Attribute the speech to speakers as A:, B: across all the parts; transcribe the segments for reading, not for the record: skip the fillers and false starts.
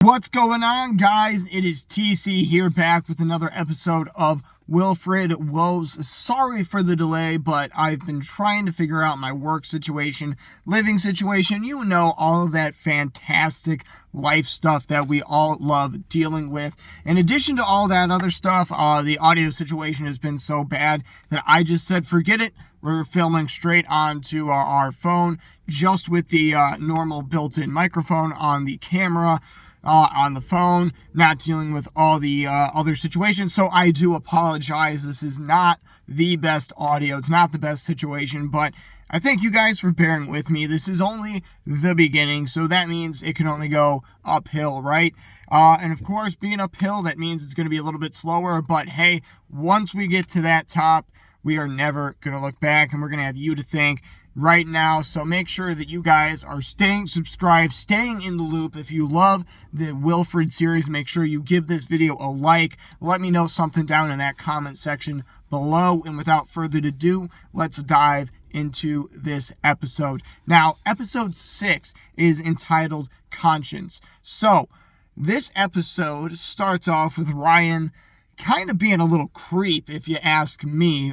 A: What's going on, guys? It is TC here, back with another episode of WILFRED Woes. Sorry for the delay, but I've been trying to figure out my work situation, living situation, all of that fantastic life stuff that we all love dealing with. In addition to all that other stuff, the audio situation has been so bad that I just said, forget it. We're filming straight onto our phone, just with the normal built-in microphone on the camera. On the phone, not dealing with all the other situations. So I do apologize. This is not the best audio. It's not the best situation, but I thank you guys for bearing with me. This is only the beginning, so that means it can only go uphill, right? And of course, being uphill, that means it's going to be a little bit slower, but hey, once we get to that top, we are never going to look back, and we're going to have you to thank right now. So make sure that you guys are staying subscribed, staying in the loop. If you love the WILFRED series, make sure you give this video a like. Let me know something down in that comment section below. And without further ado, let's dive into this episode. Now, episode 6 is entitled Conscience. So this episode starts off with Ryan kind of being a little creep, if you ask me.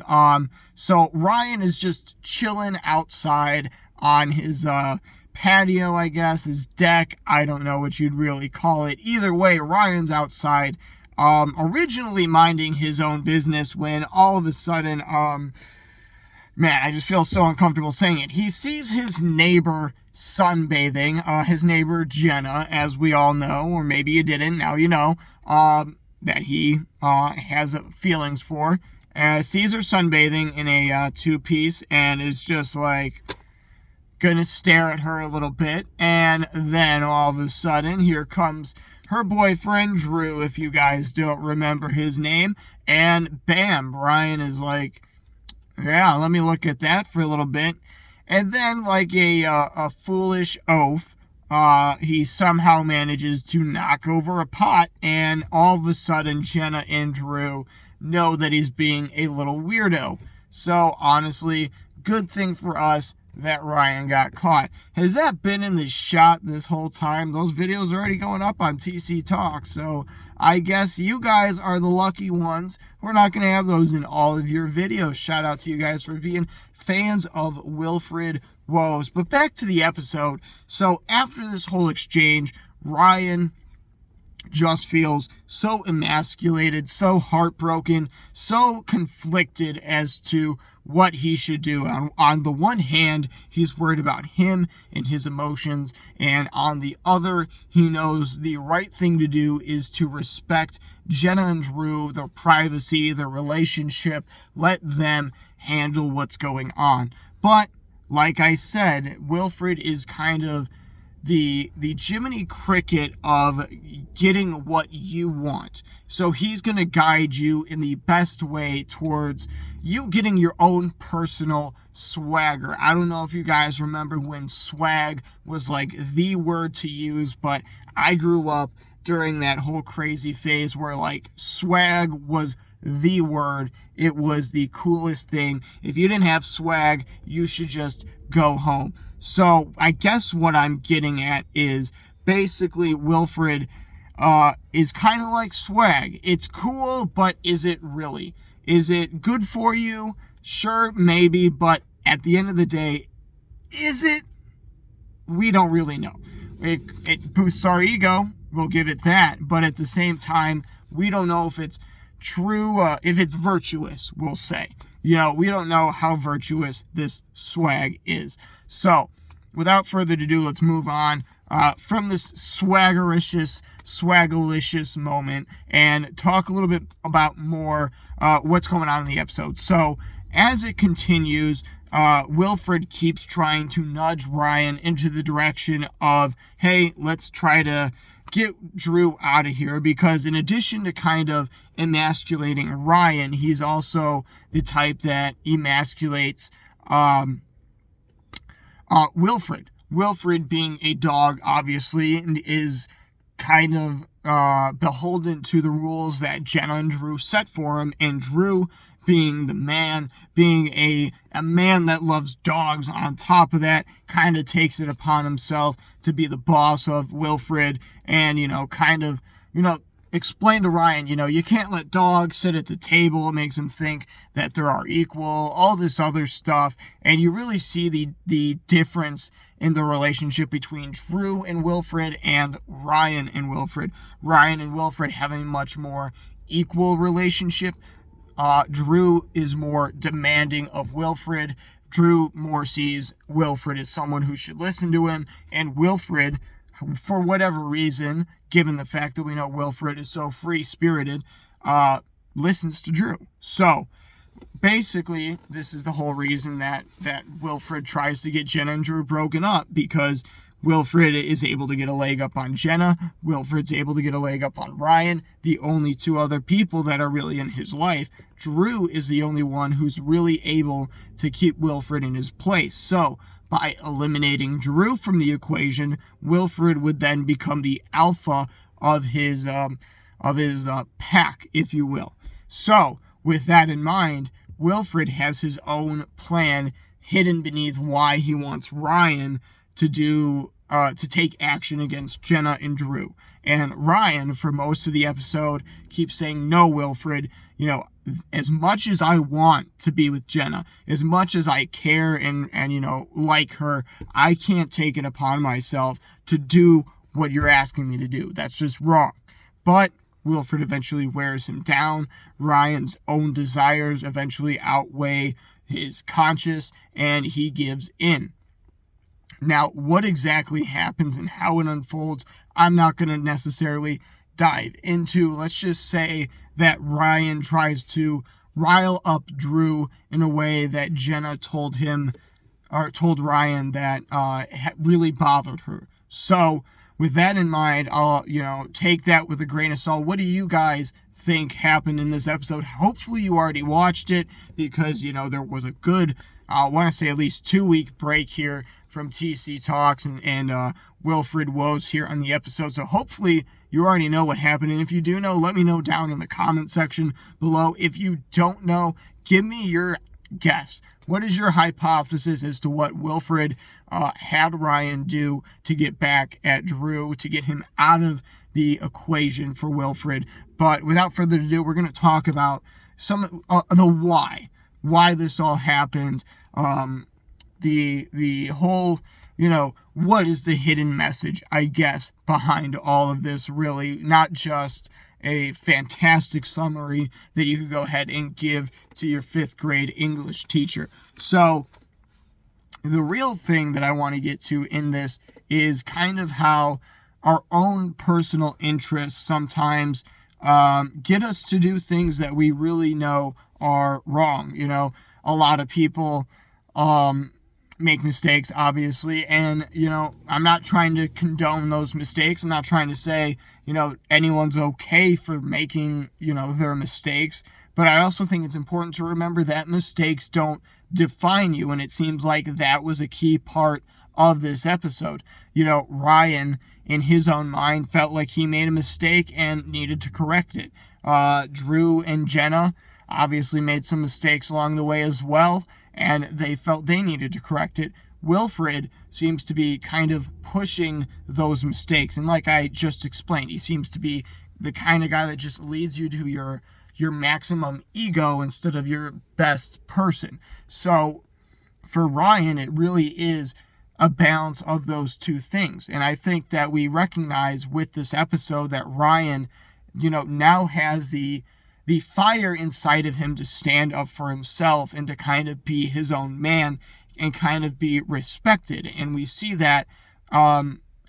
A: So Ryan is just chilling outside on his patio, I guess, his deck. I don't know what you'd really call it. Either way, Ryan's outside, originally minding his own business, when all of a sudden, man, I just feel so uncomfortable saying it. He sees his neighbor sunbathing, his neighbor Jenna, as we all know, or maybe you didn't, now you know, that he has feelings for. Sees her sunbathing in a two-piece and is just like gonna stare at her a little bit. And then all of a sudden, here comes her boyfriend Drew, if you guys don't remember his name. And bam, Ryan is like, yeah, let me look at that for a little bit. And then, like a foolish oaf, he somehow manages to knock over a pot, and all of a sudden Jenna and Drew know that he's being a little weirdo. So honestly, good thing for us that Ryan got caught. Has that been in the shot this whole time? Those videos are already going up on TC Talk, so I guess you guys are the lucky ones. We're not going to have those in all of your videos. Shout out to you guys for being fans of WILFRED Woes. But back to the episode. So after this whole exchange, Ryan just feels so emasculated, so heartbroken, so conflicted as to what he should do. On the one hand, he's worried about him and his emotions, and on the other, he knows the right thing to do is to respect Jenna and Drew, their privacy, their relationship, let them handle what's going on. But like I said, WILFRED is kind of the Jiminy Cricket of getting what you want. So he's going to guide you in the best way towards you getting your own personal swagger. I don't know if you guys remember when swag was like the word to use, but I grew up during that whole crazy phase where like swag was the word. It was the coolest thing. If you didn't have swag, you should just go home. So I guess what I'm getting at is basically WILFRED is kind of like swag. It's cool, but is it really? Is it good for you? Sure, maybe, but at the end of the day, is it? We don't really know. It boosts our ego, we'll give it that, but at the same time, we don't know if it's true, if it's virtuous, we'll say. We don't know how virtuous this swag is. So, without further ado, let's move on from this swagalicious moment and talk a little bit about more what's going on in the episode. So, as it continues, WILFRED keeps trying to nudge Ryan into the direction of, hey, let's try to get Drew out of here, because in addition to kind of emasculating Ryan, he's also the type that emasculates WILFRED. WILFRED, being a dog, obviously, is kind of beholden to the rules that Jenna and Drew set for him, and Drew being the man, being a man that loves dogs. On top of that, kind of takes it upon himself to be the boss of Wilfred and, explain to Ryan, you can't let dogs sit at the table. It makes him think that there are equal, all this other stuff. And you really see the difference in the relationship between Drew and Wilfred and Ryan and Wilfred. Ryan and Wilfred have a much more equal relationship. Drew is more demanding of Wilfred. Drew more sees Wilfred as someone who should listen to him, and Wilfred, for whatever reason, given the fact that we know Wilfred is so free-spirited, listens to Drew. So, basically, this is the whole reason that Wilfred tries to get Jenna and Drew broken up, because Wilfred is able to get a leg up on Jenna. Wilfred's able to get a leg up on Ryan, the only two other people that are really in his life. Drew is the only one who's really able to keep Wilfred in his place. So, by eliminating Drew from the equation, Wilfred would then become the alpha of his pack, if you will. So, with that in mind, Wilfred has his own plan hidden beneath why he wants Ryan to take action against Jenna and Drew. And Ryan, for most of the episode, keeps saying, no, Wilfred, as much as I want to be with Jenna, as much as I care and like her, I can't take it upon myself to do what you're asking me to do. That's just wrong. But Wilfred eventually wears him down. Ryan's own desires eventually outweigh his conscience, and he gives in. Now, what exactly happens and how it unfolds, I'm not going to necessarily dive into. Let's just say that Ryan tries to rile up Drew in a way that Jenna told Ryan that really bothered her. So, with that in mind, I'll, take that with a grain of salt. What do you guys think happened in this episode? Hopefully you already watched it, because, there was a good, I want to say at least 2-week break here from TC Talks and WILFRED Woes here on the episode. So hopefully you already know what happened. And if you do know, let me know down in the comment section below. If you don't know, give me your guess. What is your hypothesis as to what Wilfred had Ryan do to get back at Drew, to get him out of the equation for Wilfred? But without further ado, we're going to talk about some the why this all happened. The whole, what is the hidden message, I guess, behind all of this, really, not just a fantastic summary that you could go ahead and give to your 5th grade English teacher. So, the real thing that I want to get to in this is kind of how our own personal interests sometimes get us to do things that we really know are wrong. A lot of people make mistakes, obviously, and I'm not trying to condone those mistakes. I'm not trying to say anyone's okay for making their mistakes, but I also think it's important to remember that mistakes don't define you, and it seems like that was a key part of this episode. Ryan, in his own mind, felt like he made a mistake and needed to correct it. Drew and Jenna obviously made some mistakes along the way as well, and they felt they needed to correct it. Wilfred seems to be kind of pushing those mistakes, and like I just explained, he seems to be the kind of guy that just leads you to your maximum ego instead of your best person. So for Ryan, it really is a balance of those two things, and I think that we recognize with this episode that Ryan, now has the fire inside of him to stand up for himself and to kind of be his own man and kind of be respected. And we see that, I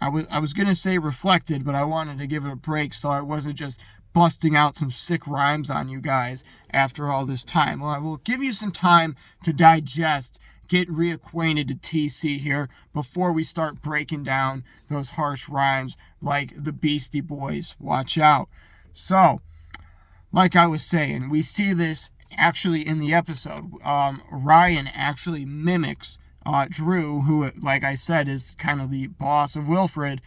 A: was going to say reflected, but I wanted to give it a break so I wasn't just busting out some sick rhymes on you guys after all this time. Well, I will give you some time to digest, get reacquainted to TC here before we start breaking down those harsh rhymes like the Beastie Boys. Watch out. So, like I was saying, we see this actually in the episode. Ryan actually mimics Drew, who, like I said, is kind of the boss of Wilfred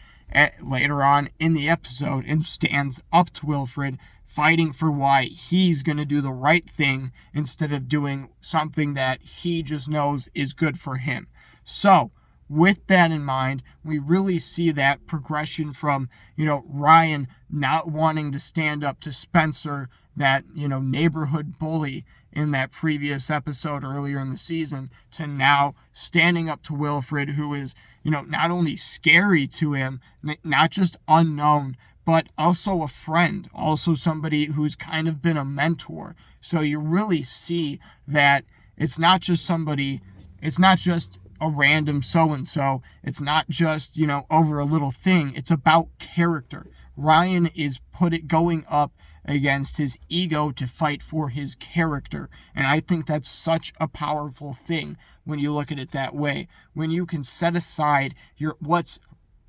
A: later on in the episode, and stands up to Wilfred, fighting for why he's going to do the right thing instead of doing something that he just knows is good for him. So, with that in mind, we really see that progression from, Ryan not wanting to stand up to Spencer, that, neighborhood bully in that previous episode earlier in the season, to now standing up to Wilfred, who is, not only scary to him, not just unknown, but also a friend, also somebody who's kind of been a mentor. So you really see that it's not just a random so-and-so. It's not just, over a little thing. It's about character. Ryan is going up against his ego to fight for his character. And I think that's such a powerful thing when you look at it that way. When you can set aside what's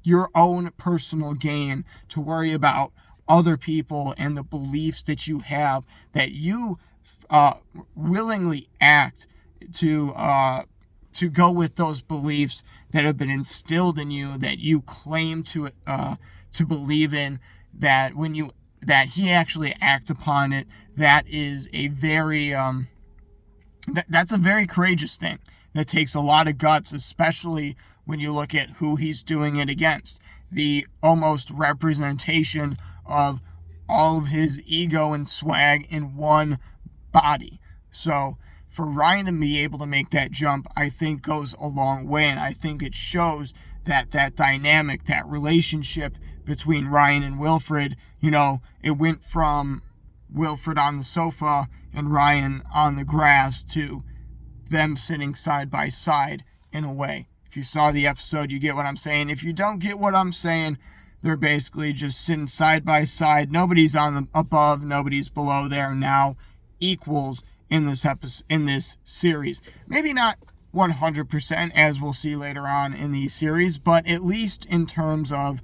A: your own personal gain to worry about other people and the beliefs that you have, that you willingly act to go with those beliefs that have been instilled in you, that you claim to believe in, that he actually acts upon it. That is a very that's a very courageous thing. That takes a lot of guts, especially when you look at who he's doing it against. The almost representation of all of his ego and swag in one body. So for Ryan to be able to make that jump, I think goes a long way, and I think it shows that dynamic, that relationship between Ryan and Wilfred, it went from Wilfred on the sofa and Ryan on the grass to them sitting side by side in a way. If you saw the episode, you get what I'm saying. If you don't get what I'm saying, they're basically just sitting side by side. Nobody's above, nobody's below. They're now equals in this series. Maybe not 100%, as we'll see later on in the series, but at least in terms of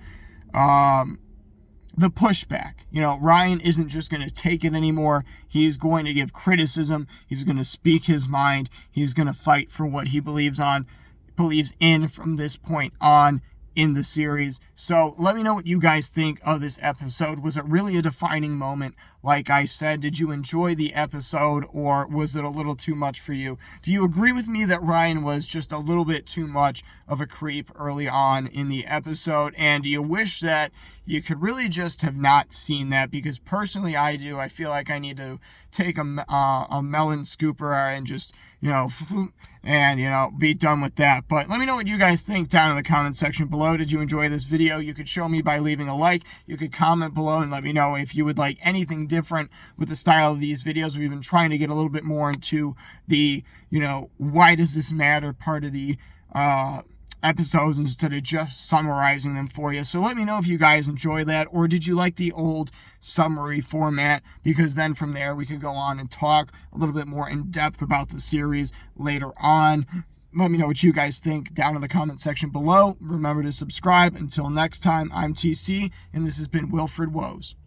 A: the pushback. Ryan isn't just going to take it anymore. He's going to give criticism. He's going to speak his mind. He's going to fight for what he believes in from this point on in the series. So let me know what you guys think of this episode. Was it really a defining moment? Like I said, did you enjoy the episode, or was it a little too much for you? Do you agree with me that Ryan was just a little bit too much of a creep early on in the episode? And do you wish that you could really just have not seen that? Because personally, I do. I feel like I need to take a melon scooper and just, be done with that. But let me know what you guys think down in the comment section below. Did you enjoy this video? You could show me by leaving a like. You could comment below and let me know if you would like anything different with the style of these videos. We've been trying to get a little bit more into the, why does this matter part of the episodes instead of just summarizing them for you. So let me know if you guys enjoy that, or did you like the old summary format, because then from there we could go on and talk a little bit more in depth about the series later on. Let me know what you guys think down in the comment section below. Remember to subscribe. Until next time, I'm TC, and this has been WILFRED Woes.